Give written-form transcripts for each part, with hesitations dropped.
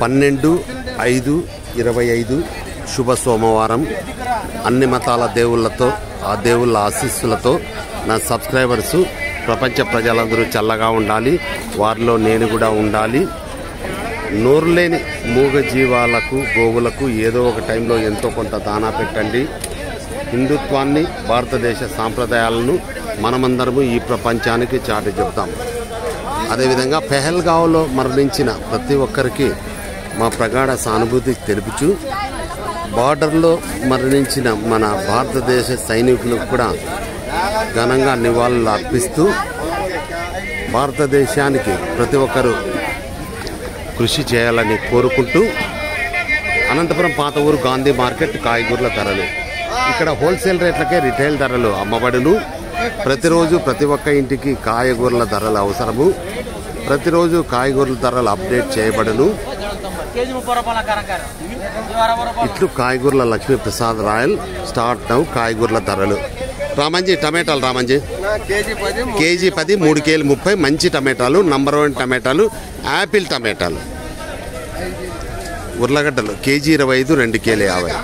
12/5/25 శుభ సోమవారం. అన్ని మతాల దేవుళ్ళతో, ఆ దేవుళ్ళ ఆశీస్సులతో నా సబ్స్క్రైబర్స్ ప్రపంచ ప్రజలందరూ చల్లగా ఉండాలి, వారిలో నేను కూడా ఉండాలి. నోరులేని మూగ జీవాలకు, గోవులకు ఏదో ఒక టైంలో ఎంతో కొంత దానా పెట్టండి. హిందుత్వాన్ని, భారతదేశ సాంప్రదాయాలను మనమందరము ఈ ప్రపంచానికి చాటి చెబుతాం. అదేవిధంగా పెహల్గావ్లో మరణించిన ప్రతి ఒక్కరికి మా ప్రగాఢ సానుభూతి తెలుపుచు, బార్డర్లో మరణించిన మన భారతదేశ సైనికులకు కూడా ఘనంగా నివాళులు అర్పిస్తూ, భారతదేశానికి ప్రతి ఒక్కరూ కృషి చేయాలని కోరుకుంటూ, అనంతపురం పాత ఊరు గాంధీ మార్కెట్ కాయగూరల ధరలు. ఇక్కడ హోల్సేల్ రేట్లకే రిటైల్ ధరలు అమ్మబడును. ప్రతిరోజు ప్రతి ఒక్క ఇంటికి కాయగూరల ధరలు అవసరము. ప్రతిరోజు కాయగూరల ధరలు అప్డేట్ చేయబడును. ఇట్లు కాయగూరల Lakshmi Prasad royal start now. కాయగూరల ధరలు రామంజీ టమాటాలు, రామంజీ కేజీ 10, 3 కేలు 30. మంచి టమాటాలు, నంబర్ 1 టమాటాలు, యాపిల్ టమాటాలు. ఉర్లగడ్డలు కేజీ 25, 2 కేలు 50.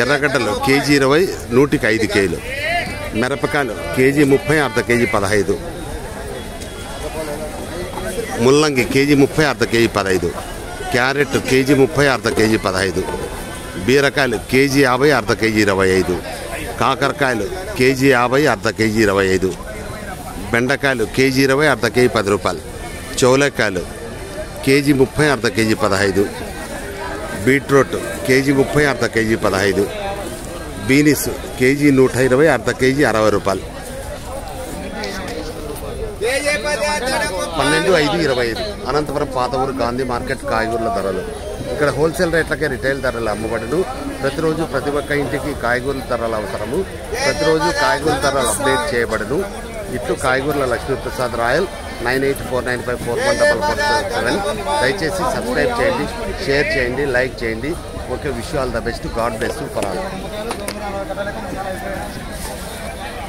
ఎర్రగడ్డలు కేజీ 20, 100కి 5 కేలు. మిరపకాయలు కేజీ 30, అర్ధ కేజీ 15. ముల్లంగి కేజీ 30, అర్ధ కేజీ 15. క్యారెట్ కేజీ 30, అర్ధ కేజీ 15. బీరకాయలు కేజీ 50, అర్ధ కేజీ 25. కాకరకాయలు కేజీ 50, అర్ధ కేజీ 25. బెండకాయలు కేజీ 20, అర్ధ కేజీ 10 రూపాయలు. చౌలకాయలు కేజీ 30, అర్ధ కేజీ 15. బీట్రూట్ కేజీ 30, అర్ధ కేజీ 15. బీనిస్ కేజీ 120, అర్ధ కేజీ 60 రూపాయలు. 12/5/25 అనంతపురం పాత ఊరు గాంధీ మార్కెట్ కాయగూరల ధరలు. ఇక్కడ హోల్సేల్ రేట్లకే రిటైల్ ధరలు అమ్మబడును. ప్రతిరోజు ప్రతి ఒక్క ఇంటికి కాయగూరల ధరలు అవసరము. ప్రతిరోజు కాయగూరల ధరలు అప్డేట్ చేయబడును. ఇట్లు కాయగూరల లక్ష్మీప్రసాద్ రాయల్ 9849541447. దయచేసి సబ్స్క్రైబ్ చేయండి, షేర్ చేయండి, లైక్ చేయండి. Okay, wish you all the best. God bless you for all.